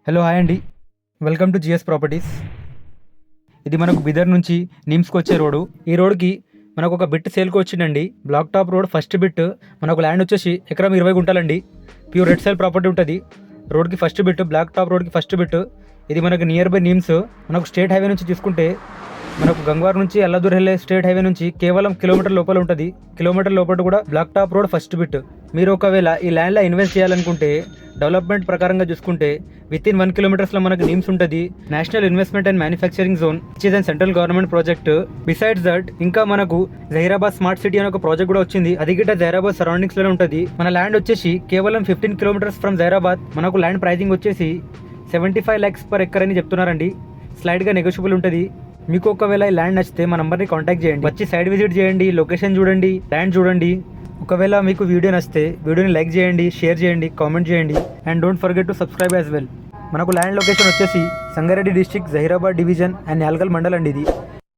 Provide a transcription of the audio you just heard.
Hello hi అండి, welcome to GS properties. ఇది మనకు బిదర్ నుంచి నిమ్స్కి వచ్చే రోడ్డు. ఈ రోడ్కి మనకు ఒక బిట్ సేల్కి వచ్చిందండి. Black top road first bit. మనకు ల్యాండ్ వచ్చేసి ఎకరం 20 గుంటలండి. ప్యూర్ రెడ్ సేల్ ప్రాపర్టీ ఉంటుంది. రోడ్కి ఫస్ట్ బిట్, బ్లాక్ టాప్ రోడ్కి ఫస్ట్ బిట్. ఇది మనకు నియర్ బై నిమ్స్. మనకు స్టేట్ హైవే నుంచి తీసుకుంటే మనకు గంగవార్ నుంచి అల్లాదూర్ వెళ్ళే స్టేట్ హైవే నుంచి కేవలం కిలోమీటర్ లోపల ఉంటుంది. కిలోమీటర్ లోపల కూడా black top road first bit. మీరు ఒకవేళ ఈ ల్యాండ్లో ఇన్వెస్ట్ చేయాలనుకుంటే డెవలప్మెంట్ ప్రకారంగా చూసుకుంటే విత్ ఇన్ 1 కిలోమీటర్స్లో మనకు నిమ్స్ ఉంటుంది. National investment and manufacturing zone which is and central government project. Besides that ఇంకా మనకు జహీరాబాద్ స్మార్ట్ సిటీ అనే ఒక ప్రాజెక్ట్ కూడా వచ్చింది. అది గిట్ట జహీరాబాద్ సరౌండింగ్స్ లోనే ఉంటుంది. మన ల్యాండ్ వచ్చేసి కేవలం 15 కిలోమీటర్స్ ఫ్రమ్ జహీరాబాద్. మనకు ల్యాండ్ ప్రైజింగ్ వచ్చేసి 75 lakhs per acre అని చెప్తున్నారండి. స్లైడ్గా నెగోషియబుల్ ఉంటుంది. మీకు ఒకవేళ ఈ ల్యాండ్ నచ్చితే మా నంబర్ని కాంటాక్ట్ చేయండి. వచ్చి సైడ్ విజిట్ చేయండి, లొకేషన్ చూడండి, ల్యాండ్ చూడండి. ఒకవేళ మీకు వీడియో నచ్చితే వీడియోని లైక్ చేయండి, షేర్ చేయండి, కామెంట్ చేయండి and don't forget to subscribe as well. మనకు ల్యాండ్ లొకేషన్ వచ్చేసి Sangareddy district, Zaheerabad division and Yalgal mandal అండి. ఇది